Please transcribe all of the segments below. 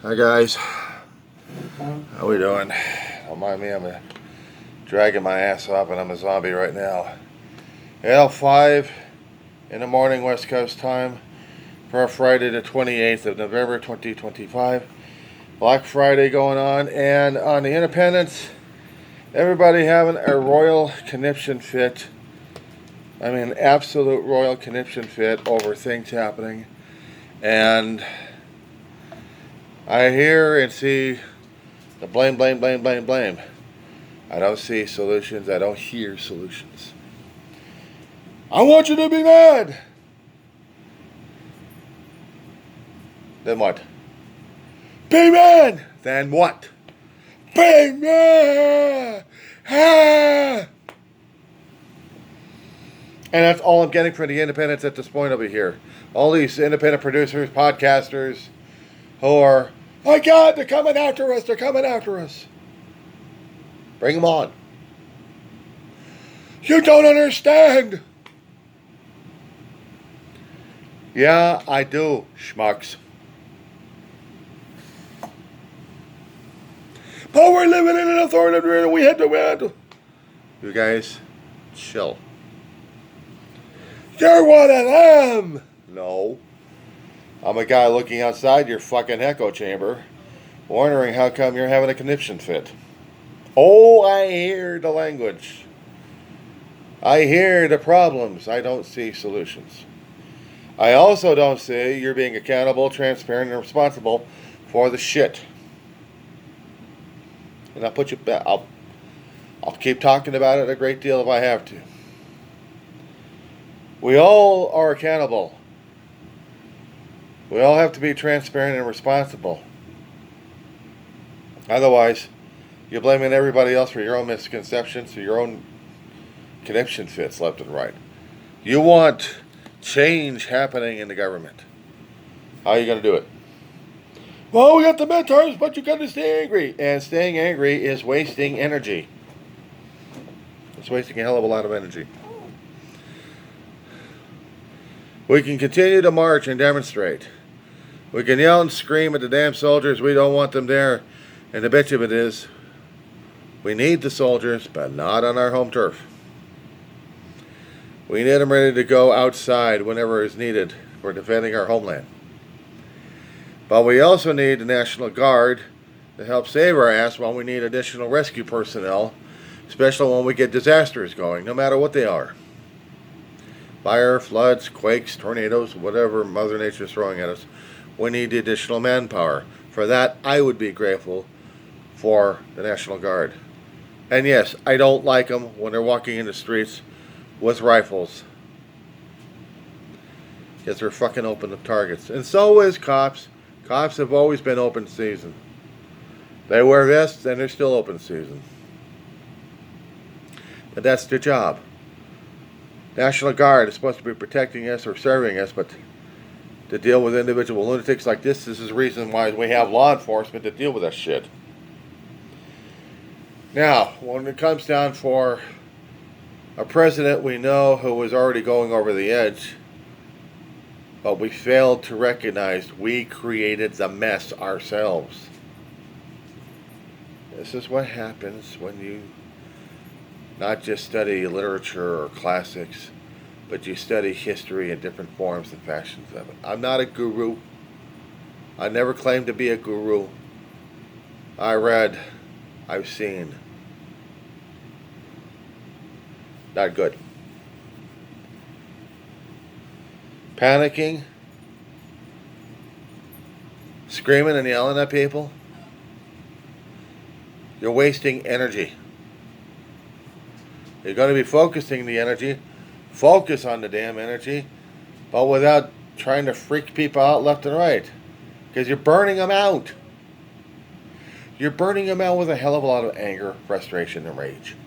Hi guys, how we doing? Don't mind me, I'm dragging my ass up and I'm a zombie right now. 5 in the morning West Coast time for Friday the 28th of November 2025. Black Friday going on, and on the Independence, everybody having a royal conniption fit. I mean, absolute royal conniption fit over things happening. And I hear and see the blame, blame, blame, blame, blame. I don't see solutions. I don't hear solutions. I want you to be mad. Then what? Be mad. Then what? Be mad. Ah. And that's all I'm getting from the independents at this point over here. All these independent producers, podcasters, who are, my God, they're coming after us. They're coming after us. Bring them on. You don't understand. Yeah, I do, schmucks. But we're living in an authoritative, we had to win. You guys, chill. You're one of them. No. I'm a guy looking outside your fucking echo chamber, wondering how come you're having a conniption fit. Oh, I hear the language. I hear the problems. I don't see solutions. I also don't see you're being accountable, transparent, and responsible for the shit. And I'll put you back. I'll keep talking about it a great deal if I have to. We all are accountable. We all have to be transparent and responsible. Otherwise, you're blaming everybody else for your own misconceptions, for your own conniption fits left and right. You want change happening in the government. How are you going to do it? Well, we got the midterms, but you got to stay angry. And staying angry is wasting energy. It's wasting a hell of a lot of energy. We can continue to march and demonstrate. We can yell and scream at the damn soldiers. We don't want them there. And the bitch of it is, we need the soldiers, but not on our home turf. We need them ready to go outside whenever is needed for defending our homeland. But we also need the National Guard to help save our ass while we need additional rescue personnel, especially when we get disasters going, no matter what they are. Fire, floods, quakes, tornadoes, whatever Mother Nature is throwing at us. We need the additional manpower. For that, I would be grateful for the National Guard. And yes, I don't like them when they're walking in the streets with rifles, because they're fucking open targets. And so is cops. Cops have always been open season. They wear vests and they're still open season. But that's their job. National Guard is supposed to be protecting us or serving us, but to deal with individual lunatics like this is the reason why we have law enforcement to deal with that shit. Now, when it comes down for a president we know who was already going over the edge, but we failed to recognize we created the mess ourselves. This is what happens when you not just study literature or classics, but you study history in different forms and fashions of it. I'm not a guru. I never claimed to be a guru. I read, I've seen. Not good. Panicking, screaming and yelling at people. You're wasting energy. You're going to be focusing the energy. Focus on the damn energy, but without trying to freak people out left and right. Because you're burning them out. You're burning them out with a hell of a lot of anger, frustration, and rage.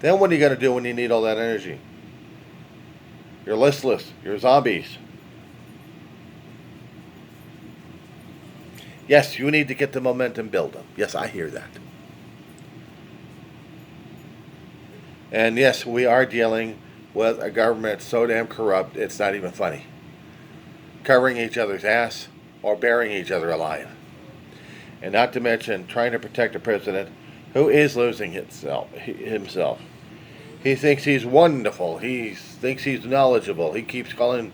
Then what are you going to do when you need all that energy? You're listless. You're zombies. Yes, you need to get the momentum building. Yes, I hear that. And yes, we are dealing with a government so damn corrupt, it's not even funny. Covering each other's ass or burying each other alive. And not to mention trying to protect a president who is losing himself. He thinks he's wonderful. He thinks he's knowledgeable. He keeps calling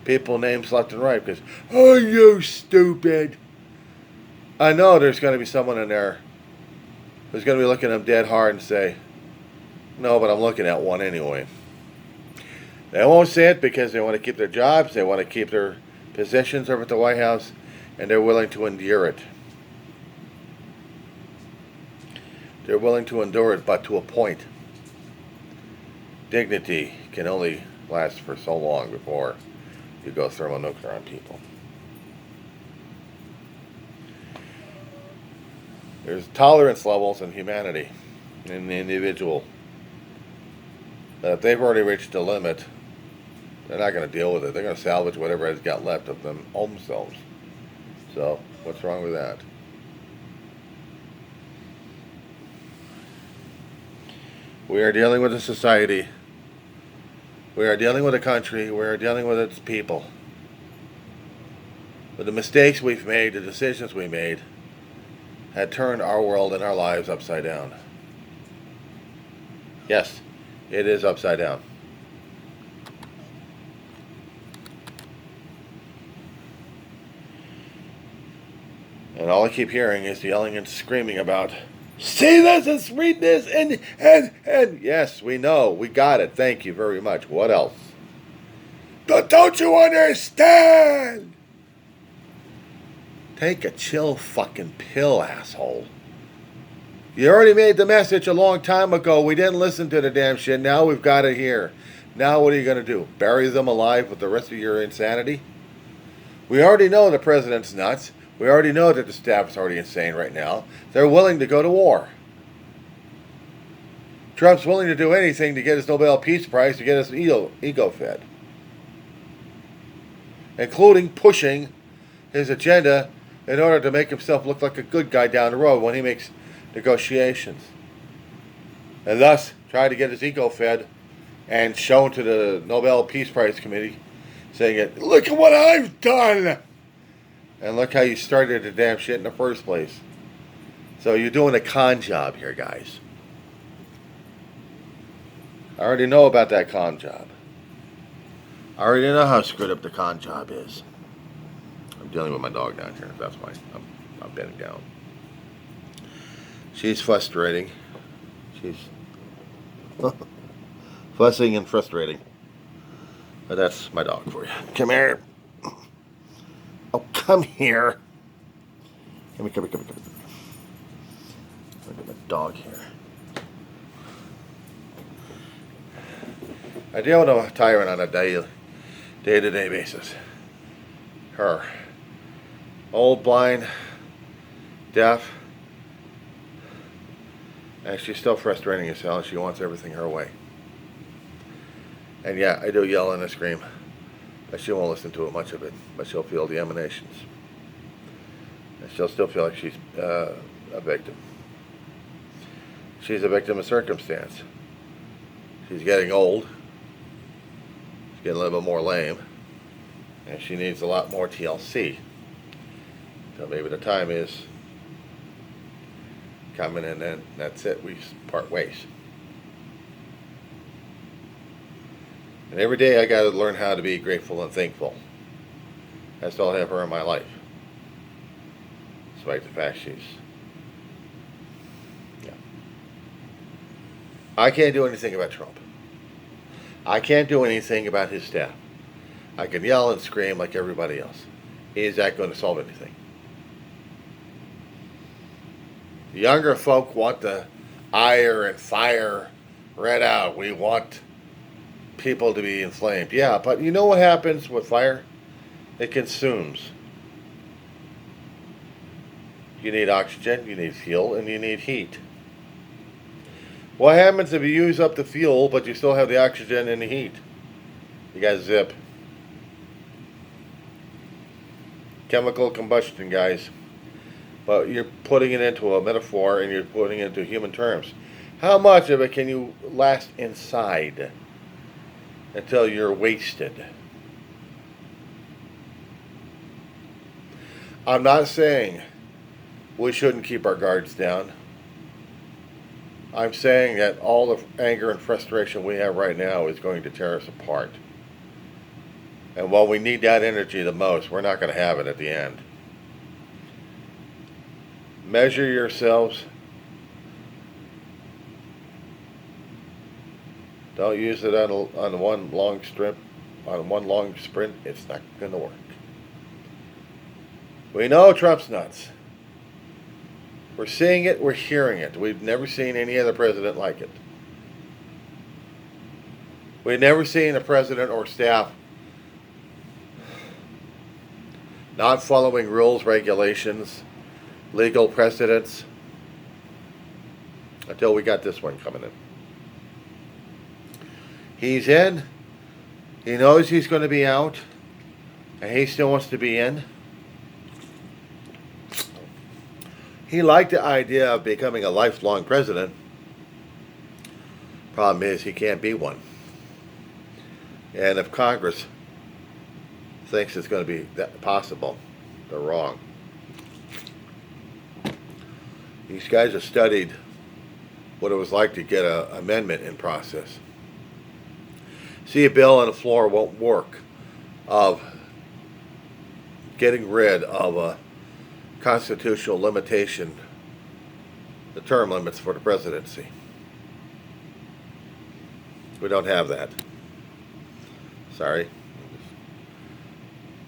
people names left and right because, oh, you stupid. I know there's going to be someone in there who's going to be looking at him dead hard and say, no, but I'm looking at one anyway. They won't say it because they want to keep their jobs, they want to keep their positions over at the White House, and they're willing to endure it. They're willing to endure it, but to a point. Dignity can only last for so long before you go thermonuclear on people. There's tolerance levels in humanity, in the individual. That if they've already reached the limit, they're not going to deal with it. They're going to salvage whatever has got left of them themselves. So, what's wrong with that? We are dealing with a society. We are dealing with a country. We are dealing with its people. But the mistakes we've made, the decisions we made, had turned our world and our lives upside down. Yes, it is upside down. And all I keep hearing is yelling and screaming about, see this and read this and yes, we know. We got it. Thank you very much. What else? But don't you understand? Take a chill fucking pill, asshole. You already made the message a long time ago. We didn't listen to the damn shit. Now we've got it here. Now what are you going to do? Bury them alive with the rest of your insanity? We already know the president's nuts. We already know that the staff is already insane right now. They're willing to go to war. Trump's willing to do anything to get his Nobel Peace Prize, to get his ego fed. Including pushing his agenda in order to make himself look like a good guy down the road when he makes negotiations. And thus try to get his ego fed and shown to the Nobel Peace Prize Committee, saying, look at what I've done! And look how you started the damn shit in the first place. So you're doing a con job here, guys. I already know about that con job. I already know how screwed up the con job is. I'm dealing with my dog down here. That's why I'm bending down. She's frustrating. She's fussing and frustrating. But that's my dog for you. Come here. Oh, come here. Come here. Look at my dog here. I deal with a tyrant on a day-to-day basis. Her. Old, blind, deaf. And she's still frustrating as hell. She wants everything her way. And yeah, I do yell and I scream. But she won't listen to it, much of it. But she'll feel the emanations. And she'll still feel like she's a victim. She's a victim of circumstance. She's getting old. She's getting a little bit more lame. And she needs a lot more TLC. So maybe the time is coming, and then that's it. We part ways. And every day I got to learn how to be grateful and thankful. That's all I have her in my life. Despite the fact she's... Yeah. I can't do anything about Trump. I can't do anything about his staff. I can yell and scream like everybody else. Is that going to solve anything? The younger folk want the ire and fire read out. We want people to be inflamed. Yeah, but you know what happens with fire? It consumes. You need oxygen, you need fuel, and you need heat. What happens if you use up the fuel, but you still have the oxygen and the heat? You got zip. Chemical combustion, guys. But you're putting it into a metaphor and you're putting it into human terms. How much of it can you last inside until you're wasted? I'm not saying we shouldn't keep our guards down. I'm saying that all the anger and frustration we have right now is going to tear us apart. And while we need that energy the most, we're not going to have it at the end. Measure yourselves. Don't use it on one long strip, on one long sprint. It's not going to work. We know Trump's nuts. We're seeing it, we're hearing it. We've never seen any other president like it. We've never seen a president or staff not following rules, regulations, legal precedents until we got this one coming in. He's in. He knows he's going to be out, and he still wants to be in. He liked the idea of becoming a lifelong president. Problem is, he can't be one. And if Congress thinks it's going to be that possible, they're wrong. These guys have studied what it was like to get an amendment in process. See, a bill on the floor won't work of getting rid of a constitutional limitation, the term limits for the presidency. We don't have that. Sorry. I'm just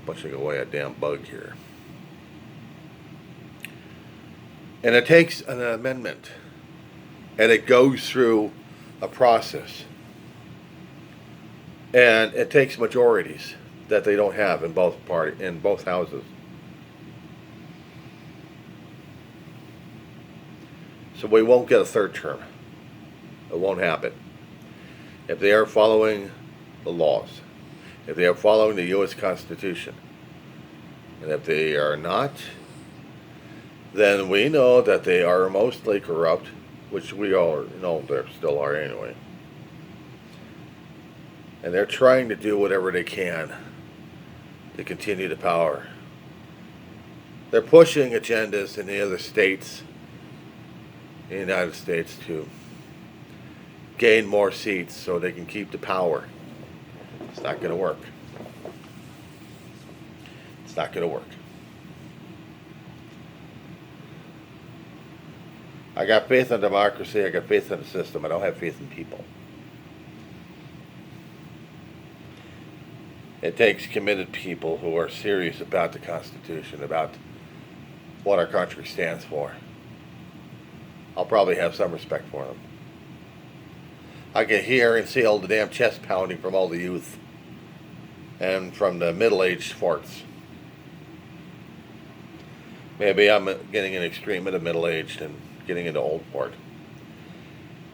pushing away a damn bug here. And it takes an amendment, and it goes through a process. And it takes majorities that they don't have in both houses. So we won't get a third term. It won't happen. If they are following the laws, if they are following the U.S. Constitution, and if they are not, then we know that they are mostly corrupt, which we all know they still are anyway. And they're trying to do whatever they can to continue the power. They're pushing agendas in the other states, in the United States, to gain more seats so they can keep the power. It's not going to work. It's not going to work. I got faith in democracy. I got faith in the system. I don't have faith in people. It takes committed people who are serious about the Constitution, about what our country stands for. I'll probably have some respect for them. I can hear and see all the damn chest pounding from all the youth and from the middle-aged farts. Maybe I'm getting an extreme into middle-aged and getting into old fart.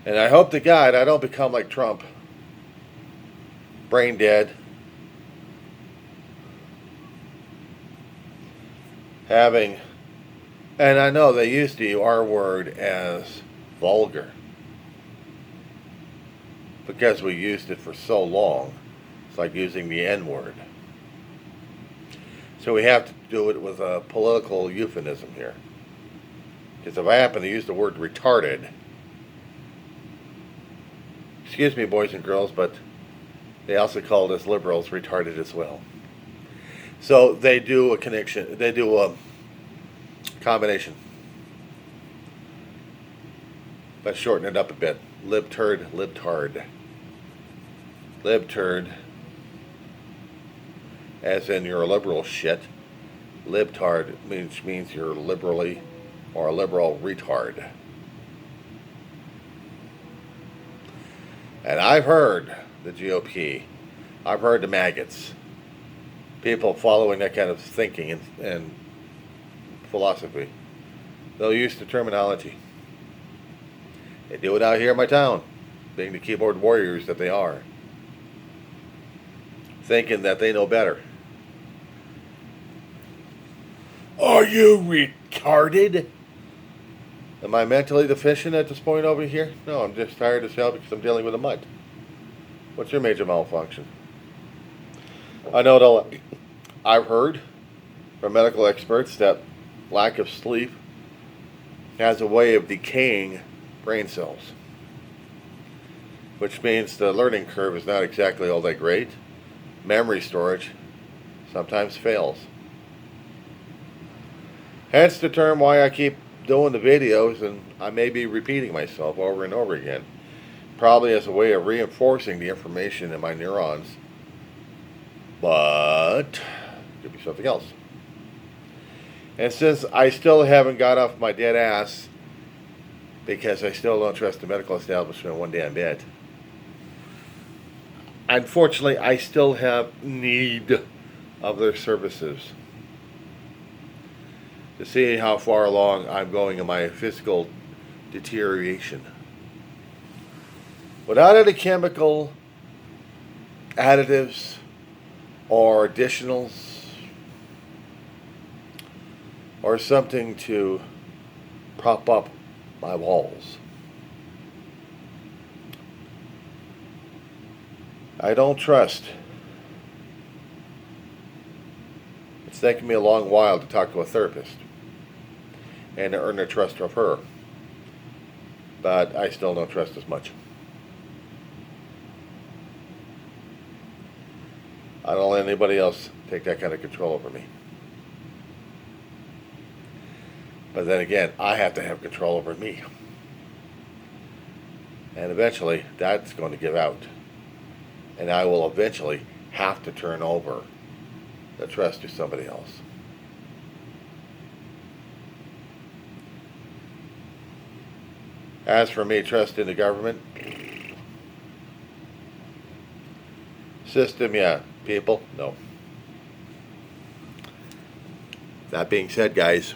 And I hope to God I don't become like Trump. Brain dead. And I know they used the R word as vulgar because we used it for so long. It's like using the N word. So we have to do it with a political euphemism here. Because if I happen to use the word retarded, excuse me, boys and girls, but they also called us liberals retarded as well. So they do a connection, they do a combination. Let's shorten it up a bit. Libturd, libtard. Libturd, as in you're a liberal shit. Libtard means you're liberally or a liberal retard. And I've heard the GOP, I've heard the maggots, people following that kind of thinking and philosophy. They'll use the terminology. They do it out here in my town, being the keyboard warriors that they are, thinking that they know better. Are you retarded? Am I mentally deficient at this point over here? No, I'm just tired as hell because I'm dealing with a mutt. What's your major malfunction? I know I've heard from medical experts that lack of sleep has a way of decaying brain cells, which means the learning curve is not exactly all that great. Memory storage sometimes fails. Hence the term why I keep doing the videos, and I may be repeating myself over and over again, probably as a way of reinforcing the information in my neurons, but it could be something else. And since I still haven't got off my dead ass, because I still don't trust the medical establishment one damn bit, unfortunately I still have need of their services to see how far along I'm going in my physical deterioration. Without any chemical additives or additionals or something to prop up my walls, I don't trust. It's taken me a long while to talk to a therapist and to earn the trust of her, but I still don't trust as much. I don't let anybody else take that kind of control over me. But then again, I have to have control over me. And eventually, that's going to give out. And I will eventually have to turn over the trust to somebody else. As for me, trust in the government system, yeah. People, no. That being said, guys,